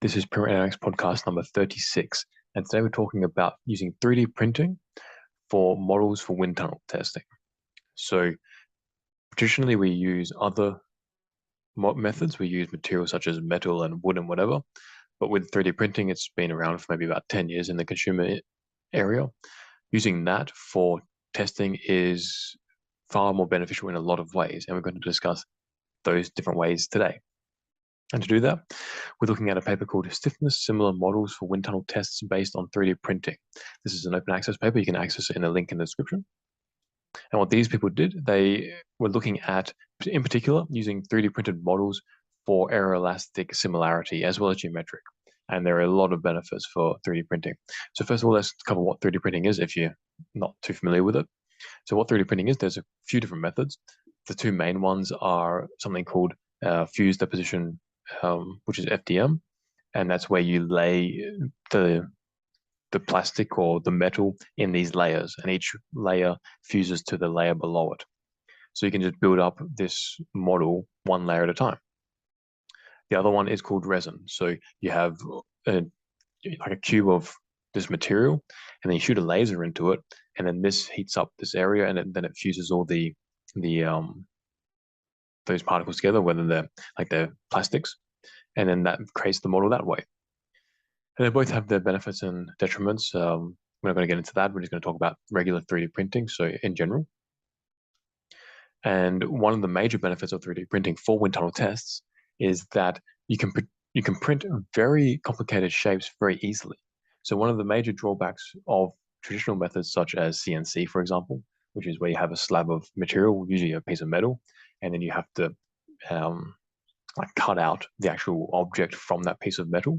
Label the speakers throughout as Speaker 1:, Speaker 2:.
Speaker 1: This is Aerodynamics podcast number 36, and today we're talking about using 3D printing for models for wind tunnel testing. So traditionally we use other methods. We use materials such as metal and wood and whatever, but with 3D printing, it's been around for maybe about 10 years in the consumer area. Using that for testing is far more beneficial in a lot of ways, and we're going to discuss those different ways today. And to do that, we're looking at a paper called Stiffness Similar Models for Wind Tunnel Tests Based on 3D Printing. This is an open access paper. You can access it in the link in the description. And what these people did, they were looking at, in particular, using 3D printed models for aeroelastic similarity as well as geometric. And there are a lot of benefits for 3D printing. So first of all, let's cover what 3D printing is if you're not too familiar with it. So what 3D printing is, there's a few different methods. The two main ones are something called fused deposition, which is FDM, and that's where you lay the plastic or the metal in these layers, and each layer fuses to the layer below it. So you can just build up this model one layer at a time. The other one is called resin. So you have like a cube of this material, and then you shoot a laser into it, and then this heats up this area, and then it fuses all those particles together, whether they're plastics, and then that creates the model that way. And they both have their benefits and detriments. We're not going to get into that. We're just going to talk about regular 3D printing, so in general. And one of the major benefits of 3D printing for wind tunnel tests is that you can print very complicated shapes very easily. So one of the major drawbacks of traditional methods such as CNC, for example, which is where you have a slab of material, usually a piece of metal, and then you have to cut out the actual object from that piece of metal.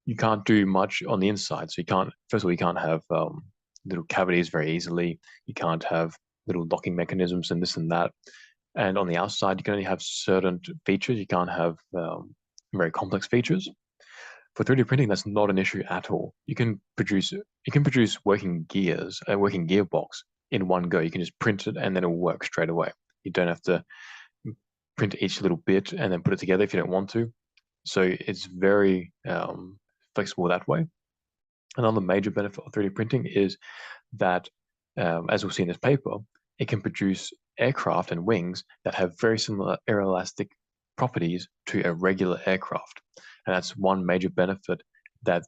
Speaker 1: You can't do much on the inside. So first of all, you can't have little cavities very easily. You can't have little locking mechanisms and this and that. And on the outside, you can only have certain features. You can't have very complex features. For 3D printing, that's not an issue at all. You can produce working gears, a working gearbox in one go. You can just print it and then it will work straight away. You don't have to print each little bit and then put it together if you don't want to. So it's very flexible that way. Another major benefit of 3D printing is that, as we'll see in this paper, it can produce aircraft and wings that have very similar aeroelastic properties to a regular aircraft. And that's one major benefit that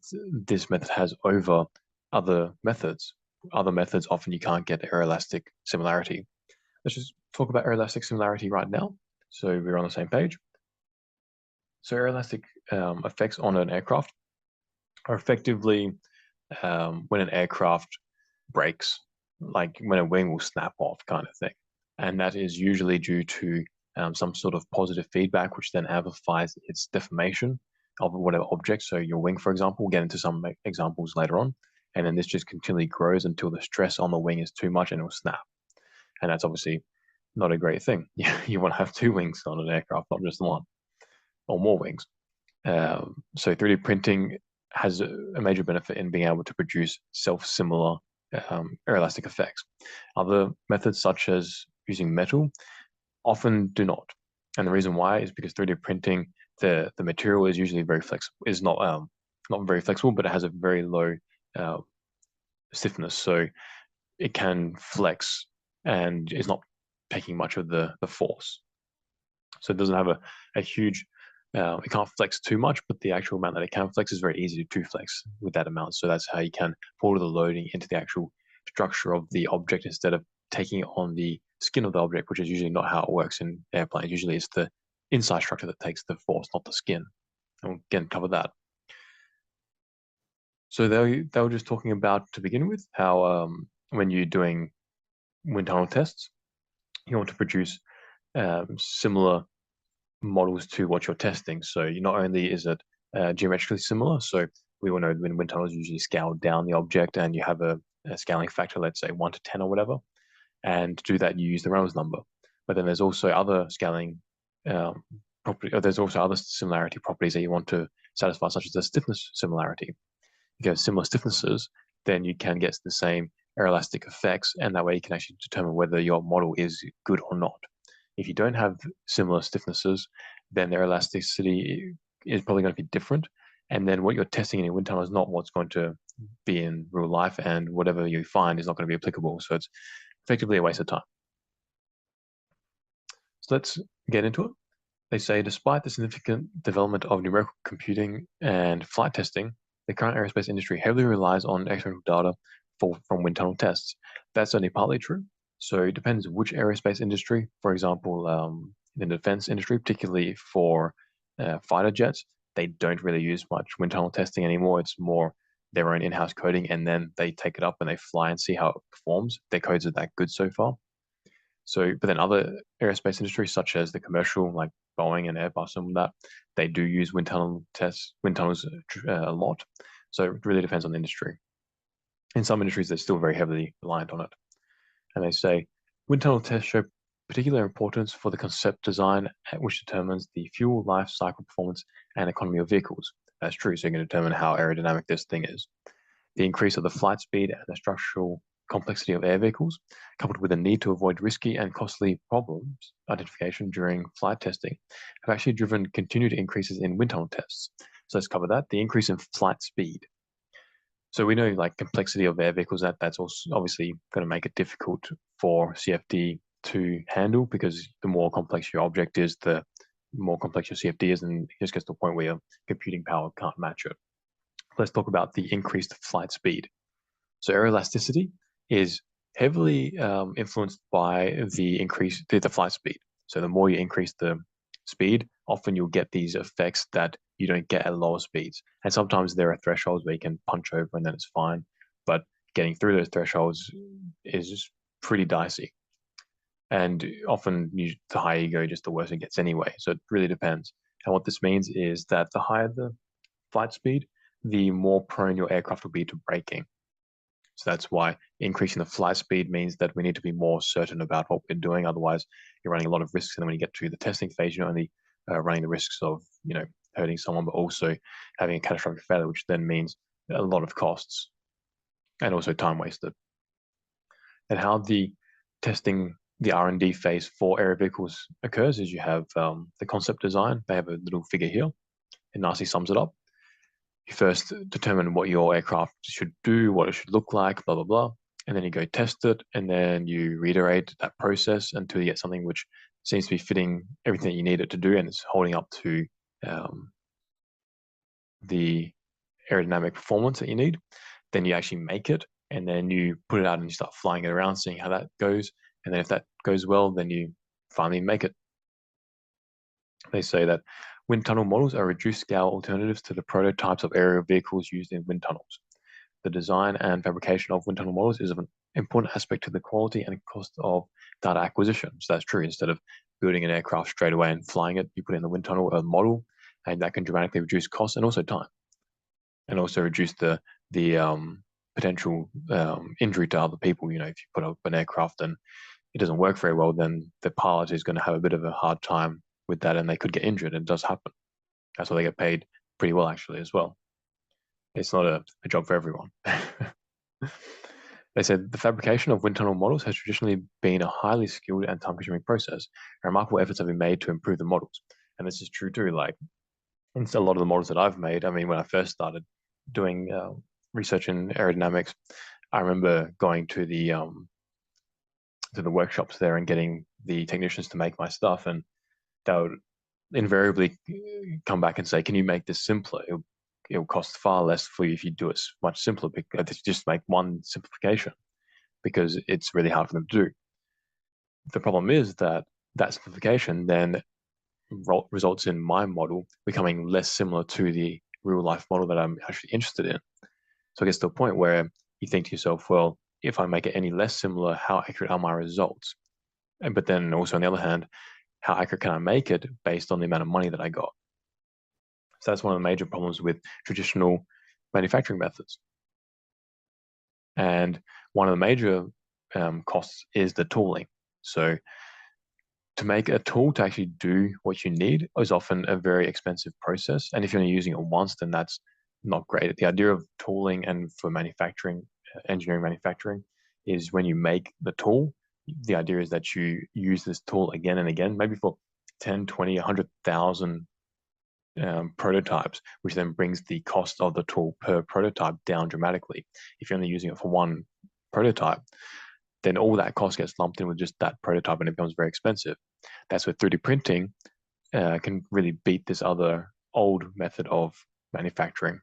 Speaker 1: this method has over other methods. Other methods, often you can't get aeroelastic similarity. Let's just talk about aeroelastic similarity right now, so we're on the same page. So aeroelastic effects on an aircraft are effectively when an aircraft breaks, like when a wing will snap off kind of thing. And that is usually due to some sort of positive feedback, which then amplifies its deformation of whatever object. So your wing, for example, we'll get into some examples later on. And then this just continually grows until the stress on the wing is too much and it will snap. And that's obviously not a great thing. You want to have two wings on an aircraft, not just one, or more wings. So 3D printing has a major benefit in being able to produce self-similar aeroelastic effects. Other methods, such as using metal, often do not. And the reason why is because 3D printing, the material is usually not very flexible, but it has a very low stiffness. So it can flex and is not taking much of the force. So it doesn't have a huge, it can't flex too much, but the actual amount that it can flex is very easy to flex with that amount. So that's how you can pour the loading into the actual structure of the object instead of taking it on the skin of the object, which is usually not how it works in airplanes. Usually it's the inside structure that takes the force, not the skin. And we'll again cover that. So they were just talking about, to begin with, how when you're doing wind tunnel tests, you want to produce similar models to what you're testing. So not only is it geometrically similar, so we all know when wind tunnels usually scale down the object and you have a scaling factor, let's say 1 to 10 or whatever, and to do that you use the Reynolds number. But then there's also other scaling there's also other similarity properties that you want to satisfy, such as the stiffness similarity. If you have similar stiffnesses, then you can get the same aeroelastic effects, and that way you can actually determine whether your model is good or not. If you don't have similar stiffnesses, then their elasticity is probably going to be different, And then what you're testing in a wind tunnel is not what's going to be in real life, and whatever you find is not going to be applicable. So it's effectively a waste of time. So let's get into it. They say, despite the significant development of numerical computing and flight testing, the current aerospace industry heavily relies on experimental data from wind tunnel tests. That's only partly true. So it depends which aerospace industry. For example, in the defense industry, particularly for fighter jets, they don't really use much wind tunnel testing anymore. It's more their own in-house coding, and then they take it up and they fly and see how it performs. Their codes are that good so far. So, but then other aerospace industries, such as the commercial, like Boeing and Airbus and that, they do use wind tunnels a lot. So it really depends on the industry. In some industries, they're still very heavily reliant on it. And they say wind tunnel tests show particular importance for the concept design, which determines the fuel life cycle performance and economy of vehicles. That's true. So you can determine how aerodynamic this thing is. The increase of the flight speed and the structural complexity of air vehicles, coupled with a need to avoid risky and costly problems identification during flight testing, have actually driven continued increases in wind tunnel tests. So let's cover that. The increase in flight speed. So we know like complexity of air vehicles, that's also obviously going to make it difficult for CFD to handle, because the more complex your object is, the more complex your CFD is, and it just gets to a point where your computing power can't match it. Let's talk about the increased flight speed. So aeroelasticity is heavily influenced by the flight speed. So the more you increase the speed, often you'll get these effects that you don't get at lower speeds. And sometimes there are thresholds where you can punch over and then it's fine. But getting through those thresholds is pretty dicey. And often the higher you go, just the worse it gets anyway. So it really depends. And what this means is that the higher the flight speed, the more prone your aircraft will be to braking. So that's why increasing the flight speed means that we need to be more certain about what we're doing. Otherwise, you're running a lot of risks. And then when you get to the testing phase, you're not only running the risks of, hurting someone, but also having a catastrophic failure, which then means a lot of costs and also time wasted. And how the R&D phase for aero vehicles occurs is you have the concept design. They have a little figure here. It nicely sums it up. You first determine what your aircraft should do, what it should look like, blah, blah, blah. And then you go test it, and then you reiterate that process until you get something which seems to be fitting everything that you need it to do, and it's holding up to the aerodynamic performance that you need. Then you actually make it, and then you put it out and you start flying it around, seeing how that goes. And then if that goes well, then you finally make it. They say that wind tunnel models are reduced-scale alternatives to the prototypes of aerial vehicles used in wind tunnels. The design and fabrication of wind tunnel models is of an important aspect to the quality and cost of data acquisition. So that's true. Instead of building an aircraft straight away and flying it, you put in the wind tunnel a model, and that can dramatically reduce costs and also time, and also reduce the potential injury to other people. If you put up an aircraft and it doesn't work very well, then the pilot is going to have a bit of a hard time with that, and they could get injured. It does happen. That's why they get paid pretty well, actually, as well. It's not a job for everyone. They said the fabrication of wind tunnel models has traditionally been a highly skilled and time-consuming process. Remarkable efforts have been made to improve the models. And this is true too. Like, it's a lot of the models that I've made. I mean, when I first started doing research in aerodynamics, I remember going to the workshops there and getting the technicians to make my stuff, and they would invariably come back and say, "Can you make this simpler? It'll cost far less for you if you do it much simpler, because just make one simplification, because it's really hard for them to do." The problem is that simplification then results in my model becoming less similar to the real life model that I'm actually interested in. So it gets to a point where you think to yourself, well, if I make it any less similar, how accurate are my results? But then also, on the other hand, how accurate can I make it based on the amount of money that I got? So that's one of the major problems with traditional manufacturing methods. And one of the major costs is the tooling. So to make a tool to actually do what you need is often a very expensive process. And if you're only using it once, then that's not great. The idea of tooling and for manufacturing, engineering manufacturing, is when you make the tool, the idea is that you use this tool again and again, maybe for 10, 20, 100,000 prototypes, which then brings the cost of the tool per prototype down dramatically. If you're only using it for one prototype, then all that cost gets lumped in with just that prototype and it becomes very expensive. That's where 3D printing can really beat this other old method of manufacturing.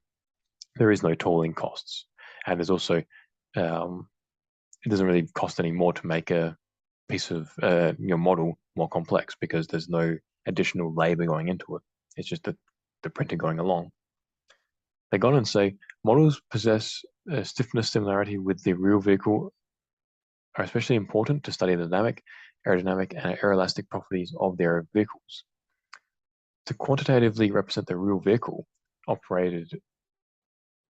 Speaker 1: There is no tooling costs. And there's also, it doesn't really cost any more to make a piece of your model more complex because there's no additional labor going into it. It's just the printer going along. They go on and say models possess a stiffness similarity with the real vehicle are especially important to study the dynamic, aerodynamic, and aeroelastic properties of their vehicles. To quantitatively represent the real vehicle operated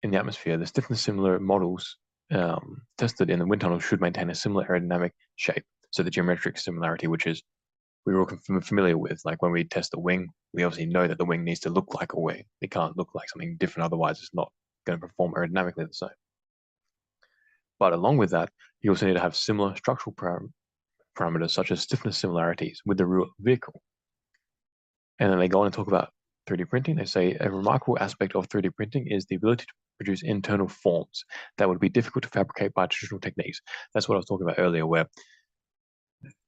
Speaker 1: in the atmosphere, the stiffness similar models tested in the wind tunnel should maintain a similar aerodynamic shape. So the geometric similarity, which is we're all familiar with, like when we test the wing, we obviously know that the wing needs to look like a wing. It can't look like something different, otherwise it's not going to perform aerodynamically the same. But along with that, you also need to have similar structural parameters such as stiffness similarities with the real vehicle. And then they go on and talk about 3D printing. They say a remarkable aspect of 3D printing is the ability to produce internal forms that would be difficult to fabricate by traditional techniques. That's what I was talking about earlier, where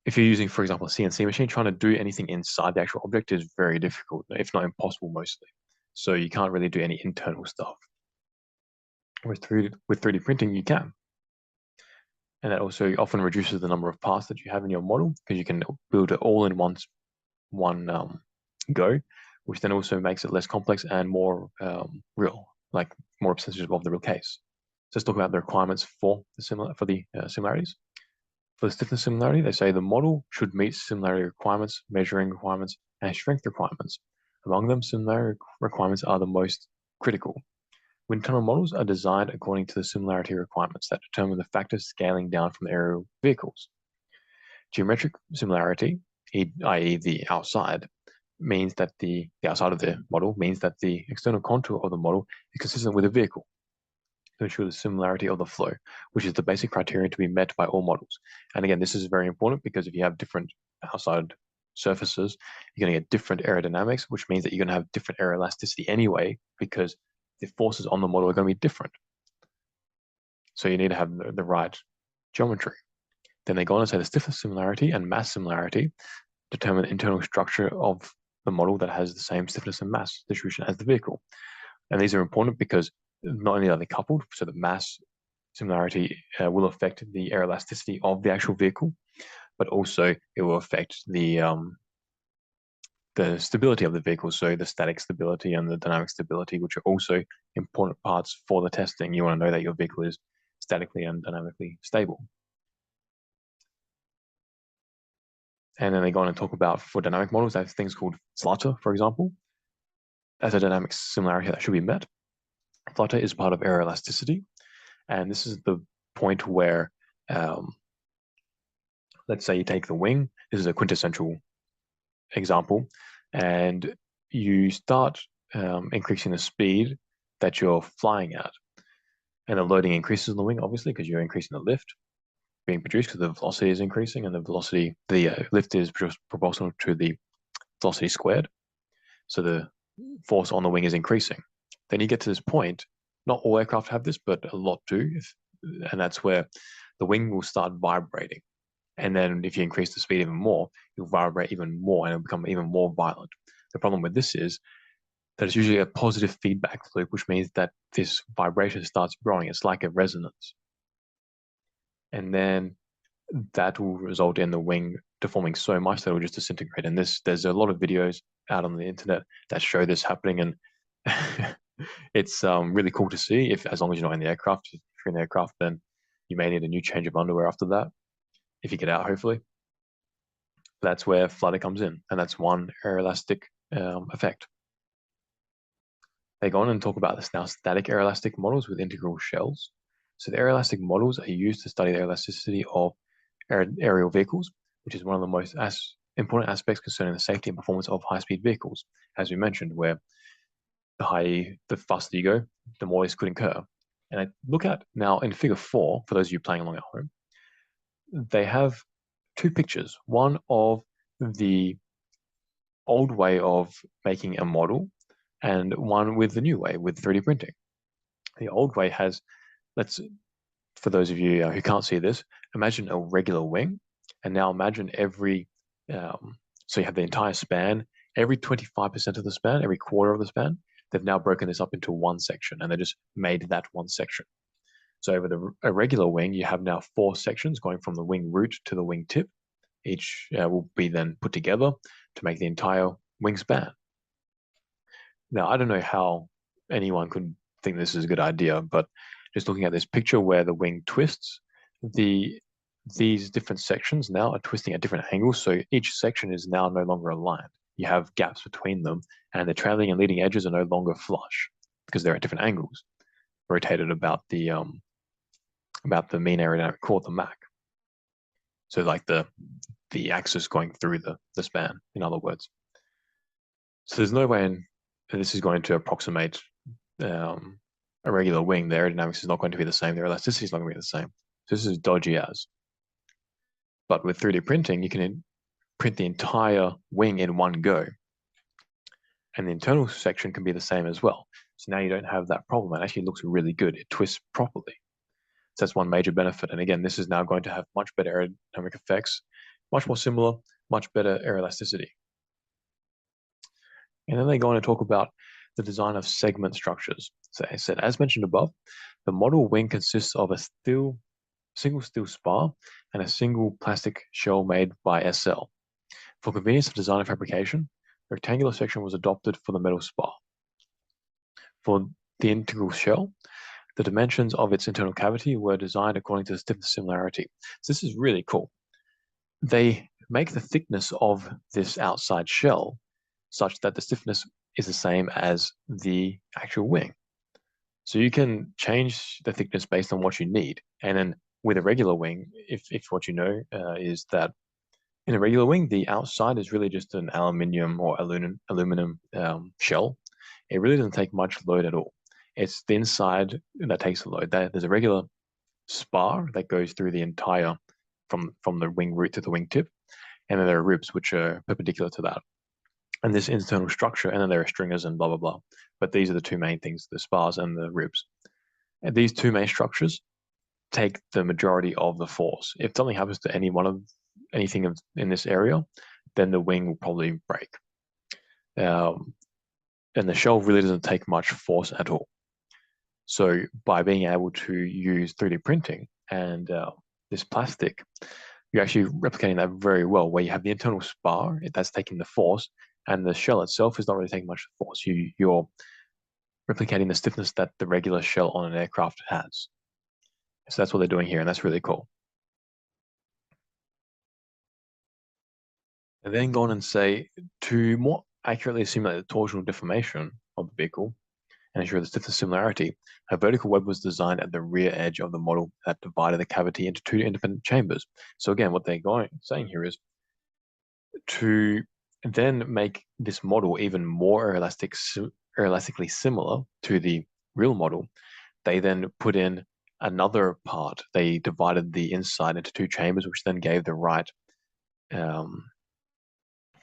Speaker 1: if you're using, for example, a CNC machine, trying to do anything inside the actual object is very difficult, if not impossible mostly. So you can't really do any internal stuff. With 3D printing, you can. And that also often reduces the number of parts that you have in your model because you can build it all in one go, which then also makes it less complex and more real, like more representative of the real case. So let's talk about the requirements for the similarities. For the stiffness similarity, they say the model should meet similarity requirements, measuring requirements, and strength requirements. Among them, similarity requirements are the most critical. Wind tunnel models are designed according to the similarity requirements that determine the factors scaling down from the aerial vehicles. Geometric similarity, i.e. the outside, means that the outside of the model means that the external contour of the model is consistent with the vehicle to ensure the similarity of the flow, which is the basic criterion to be met by all models. And again, this is very important because if you have different outside surfaces, you're going to get different aerodynamics, which means that you're going to have different aeroelasticity anyway, because the forces on the model are going to be different. So you need to have the right geometry. Then they go on and say the stiffness similarity and mass similarity determine the internal structure of the model that has the same stiffness and mass distribution as the vehicle. And these are important because not only are they coupled, so the mass similarity will affect the aeroelasticity of the actual vehicle, but also it will affect the stability of the vehicle, so the static stability and the dynamic stability, which are also important parts for the testing. You want to know that your vehicle is statically and dynamically stable. And then they go on and talk about, for dynamic models, they have things called flutter, for example, as a dynamic similarity that should be met. Flutter is part of aeroelasticity. And this is the point where, let's say you take the wing. This is a quintessential example. And you start increasing the speed that you're flying at. And the loading increases on the wing, obviously, because you're increasing the lift being produced because the velocity is increasing, and the lift is proportional to the velocity squared. So the force on the wing is increasing. Then you get to this point, not all aircraft have this, but a lot do, and that's where the wing will start vibrating. And then if you increase the speed even more, you'll vibrate even more and it'll become even more violent. The problem with this is that it's usually a positive feedback loop, which means that this vibration starts growing. It's like a resonance. And then that will result in the wing deforming so much that it will just disintegrate. And there's a lot of videos out on the internet that show this happening, and it's really cool to see. As long as you're not in the aircraft, if you're in the aircraft, then you may need a new change of underwear after that, if you get out, hopefully. That's where flutter comes in, and that's one aeroelastic effect. They go on and talk about this now, static aeroelastic models with integral shells. So the aeroelastic models are used to study the aeroelasticity of aerial vehicles, which is one of the most important aspects concerning the safety and performance of high-speed vehicles, as we mentioned, where the faster you go, the more this could incur. And I look at now in figure 4, for those of you playing along at home, they have two pictures. One of the old way of making a model, and one with the new way, with 3D printing. The old way has, for those of you who can't see this, imagine a regular wing, and now imagine so you have the entire span, every 25% of the span, every quarter of the span, they've now broken this up into one section, and they just made that one section. So over a regular wing, you have now 4 sections going from the wing root to the wing tip. Each will be then put together to make the entire wingspan. Now, I don't know how anyone could think this is a good idea, but just looking at this picture where the wing twists, these different sections now are twisting at different angles, so each section is now no longer aligned. You have gaps between them, and the trailing and leading edges are no longer flush because they're at different angles, rotated about the mean aerodynamic core, the Mach. So like the axis going through the span, in other words. So there's no way this is going to approximate a regular wing. The aerodynamics is not going to be the same. The elasticity is not going to be the same. So this is dodgy as. But with 3D printing, you can print the entire wing in one go. And the internal section can be the same as well. So now you don't have that problem. It actually looks really good. It twists properly. So that's one major benefit. And again, this is now going to have much better aerodynamic effects, much more similar, much better aeroelasticity. And then they go on to talk about the design of segment structures. So I said, as mentioned above, the model wing consists of a single steel spar and a single plastic shell made by SL. For convenience of design and fabrication, a rectangular section was adopted for the metal spar. For the integral shell, the dimensions of its internal cavity were designed according to the stiffness similarity. So this is really cool. They make the thickness of this outside shell such that the stiffness is the same as the actual wing. So you can change the thickness based on what you need. And then with a regular wing, if what you know is that in a regular wing, the outside is really just an aluminium or aluminum shell. It really doesn't take much load at all. It's the inside that takes the load. There's a regular spar that goes through the entire, from the wing root to the wingtip, and then there are ribs which are perpendicular to that. And this internal structure, and then there are stringers and blah, blah, blah. But these are the two main things, the spars and the ribs. And these two main structures take the majority of the force. If something happens to anything in this area, then the wing will probably break. And the shell really doesn't take much force at all. So by being able to use 3D printing and this plastic, you're actually replicating that very well, where you have the internal spar that's taking the force, and the shell itself is not really taking much force. You're replicating the stiffness that the regular shell on an aircraft has. So that's what they're doing here, and that's really cool. And then go on and say, to more accurately simulate the torsional deformation of the vehicle and ensure the stiffness similarity, a vertical web was designed at the rear edge of the model that divided the cavity into 2 independent chambers. So again, what they're saying here is to then make this model even more aeroelastically similar to the real model, they then put in another part. They divided the inside into 2 chambers, which then gave the right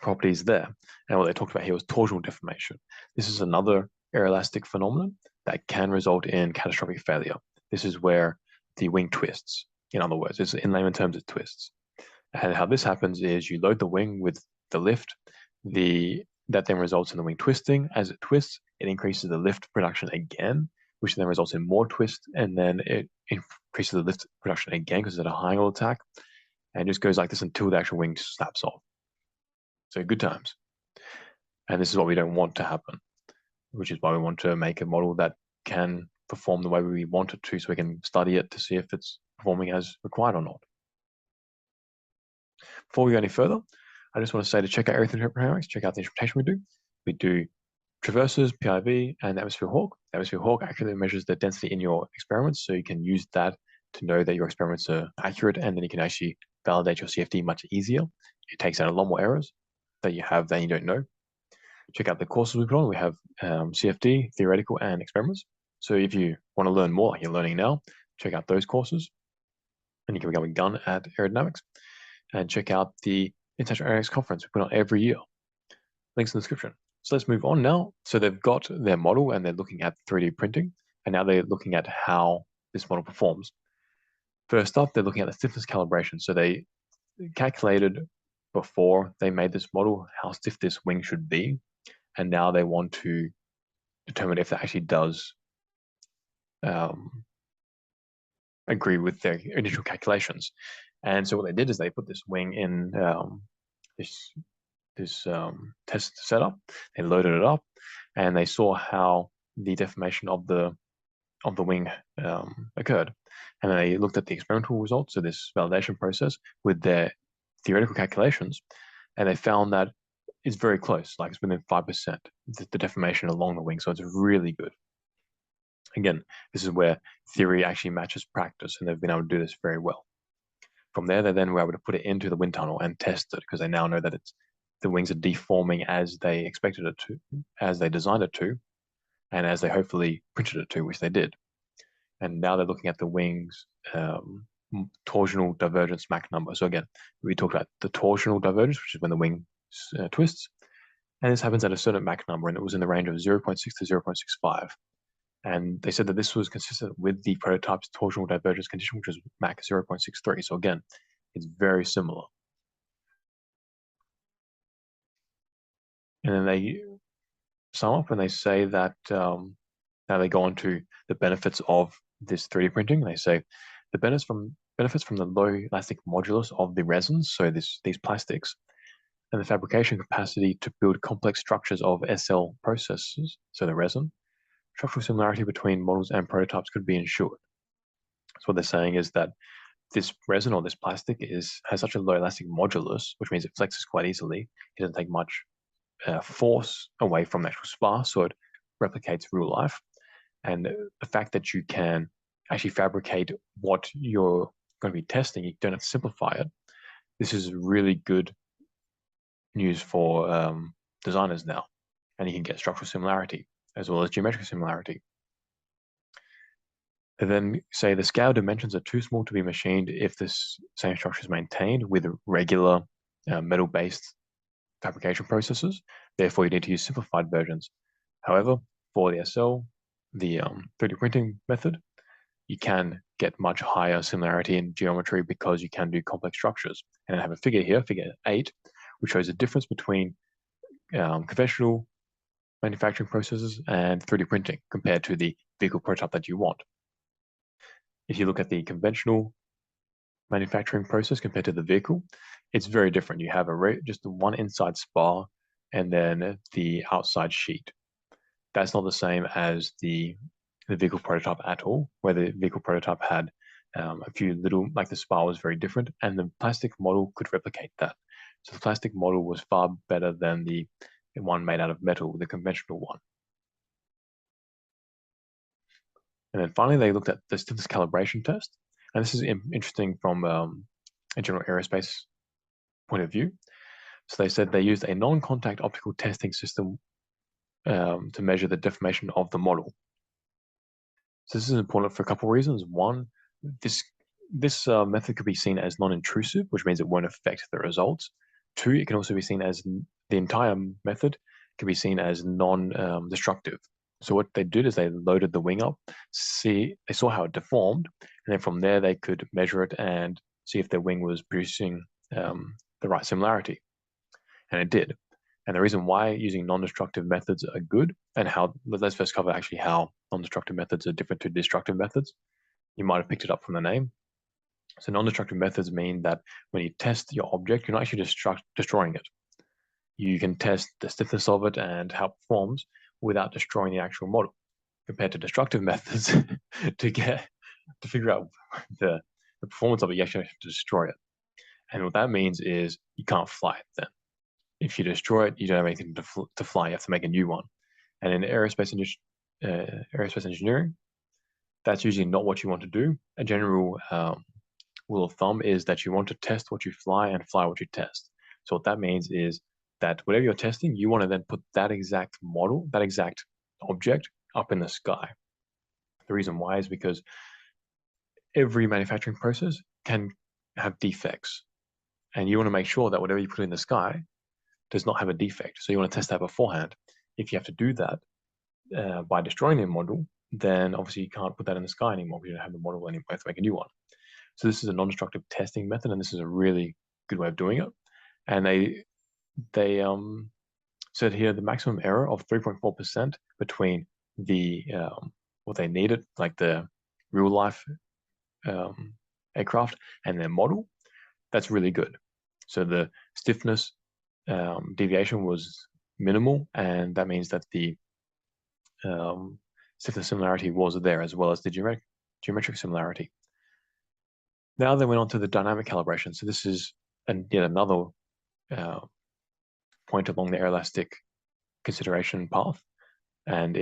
Speaker 1: properties there. And what they talked about here was torsional deformation. This is another aeroelastic phenomenon that can result in catastrophic failure. This is where the wing twists. In other words, in layman terms, it twists. And how this happens is you load the wing with the lift, that then results in the wing twisting. As it twists, it increases the lift production again, which then results in more twist, and then it increases the lift production again because it's at a high angle attack, and it just goes like this until the actual wing snaps off. So good times. And this is what we don't want to happen, which is why we want to make a model that can perform the way we want it to, so we can study it to see if it's performing as required or not. Before we go any further, I just want to say to check out Aerodynamics, check out the instrumentation we do. We do traverses, PIV, and atmosphere hawk. Atmosphere hawk accurately measures the density in your experiments, so you can use that to know that your experiments are accurate, and then you can actually validate your CFD much easier. It takes out a lot more errors that you don't know. Check out the courses we put on. We have CFD, theoretical, and experiments. So if you want to learn more, like you're learning now, check out those courses, and you can become a gun at Aerodynamics. And check out the International Aerodynamics Conference we put on every year. Links in the description. So let's move on now. So they've got their model and they're looking at 3D printing, and now they're looking at how this model performs. First up, they're looking at the stiffness calibration. So they calculated before they made this model how stiff this wing should be, and now they want to determine if that actually does agree with their initial calculations. And so what they did is they put this wing in this test setup. They loaded it up, and they saw how the deformation of the wing occurred. And then they looked at the experimental results of this validation process with their theoretical calculations, and they found that it's very close, like it's within 5%, the deformation along the wing. So it's really good. Again, this is where theory actually matches practice, and they've been able to do this very well. From there, they then were able to put it into the wind tunnel and test it, because they now know that the wings are deforming as they expected it to, as they designed it to, and as they hopefully printed it to, which they did. And now they're looking at the wings torsional divergence Mach number. So again, we talked about the torsional divergence, which is when the wing twists, and this happens at a certain Mach number, and it was in the range of 0.6 to 0.65. And they said that this was consistent with the prototype's torsional divergence condition, which was Mach 0.63. So again, it's very similar. And then they sum up and they say that now they go on to the benefits of this 3D printing. They say the benefits from the low elastic modulus of the resins, so these plastics, and the fabrication capacity to build complex structures of SL processes, so the resin, structural similarity between models and prototypes could be ensured. So what they're saying is that this resin or this plastic has such a low elastic modulus, which means it flexes quite easily. It doesn't take much force away from the actual spar, so it replicates real life. And the fact that you can actually fabricate what you're going to be testing, you don't have to simplify it. This is really good news for designers now, and you can get structural similarity as well as geometric similarity. They then say the scale dimensions are too small to be machined if this same structure is maintained with regular metal-based fabrication processes. Therefore, you need to use simplified versions. However, for the SL, the 3D printing method, you can get much higher similarity in geometry because you can do complex structures. And I have a figure here, figure 8, which shows the difference between conventional manufacturing processes and 3D printing compared to the vehicle prototype that you want. If you look at the conventional manufacturing process compared to the vehicle, it's very different. You have just the one inside spar and then the outside sheet. That's not the same as the vehicle prototype at all, where the vehicle prototype had a few little, like the spar was very different, and the plastic model could replicate that. So the plastic model was far better than the one made out of metal, the conventional one. And then finally, they looked at the stiffness calibration test. And this is interesting from a general aerospace point of view. So they said they used a non-contact optical testing system to measure the deformation of the model. So this is important for a couple of reasons. One, this method could be seen as non-intrusive, which means it won't affect the results. Two, it can also be seen as the entire method can be seen as non-destructive. So what they did is they loaded the wing up, they saw how it deformed, and then from there they could measure it and see if their wing was producing the right similarity. And it did. And the reason why using non-destructive methods are good, and let's first cover actually how non-destructive methods are different to destructive methods. You might have picked it up from the name. So non-destructive methods mean that when you test your object, you're not actually destroying it. You can test the stiffness of it and how it performs without destroying the actual model, compared to destructive methods to figure out the performance of it, you actually have to destroy it. And what that means is you can't fly it then. If you destroy it, you don't have anything to fly. You have to make a new one. And in aerospace engineering, that's usually not what you want to do. A general rule of thumb is that you want to test what you fly and fly what you test. So what that means is that whatever you're testing, you want to then put that exact model, that exact object up in the sky. The reason why is because every manufacturing process can have defects. And you want to make sure that whatever you put in the sky does not have a defect. So you want to test that beforehand. if you have to do that by destroying the model, then obviously you can't put that in the sky anymore because you don't have the model anymore. You have to make a new one. So this is a non-destructive testing method, and this is a really good way of doing it. And they said here the maximum error of 3.4% between the what they needed, like the real life aircraft, and their model. That's really good. So the stiffness deviation was minimal, and that means that the stiffness similarity was there as well as the geometric similarity. Now they went on to the dynamic calibration. So this is yet another point along the aeroelastic consideration path. And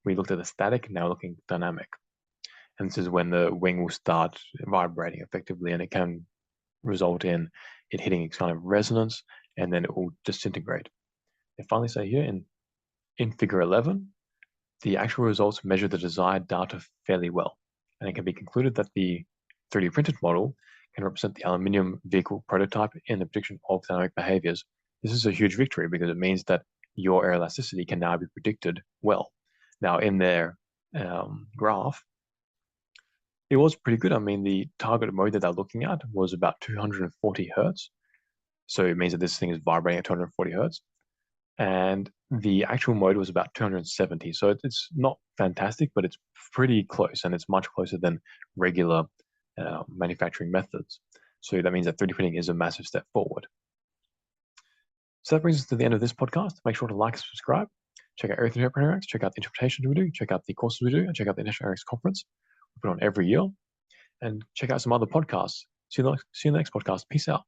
Speaker 1: we looked at the static, now looking dynamic. And this is when the wing will start vibrating effectively, and it can result in it hitting its kind of resonance, and then it will disintegrate. They finally say here in figure 11, the actual results measure the desired data fairly well. And it can be concluded that the 3D printed model can represent the aluminium vehicle prototype in the prediction of dynamic behaviors. This is a huge victory because it means that your aeroelasticity can now be predicted well. Now, in their graph, it was pretty good. I mean, the target mode that they're looking at was about 240 hertz. So it means that this thing is vibrating at 240 hertz. And the actual mode was about 270. So it's not fantastic, but it's pretty close, and it's much closer than regular manufacturing methods. So that means that 3D printing is a massive step forward. So that brings us to the end of this podcast. Make sure to like and subscribe. Check out Aerodynamics, check out the interpretations we do, check out the courses we do, and check out the National Aerodynamics Conference we put on every year. And check out some other podcasts. See you in the next podcast. Peace out.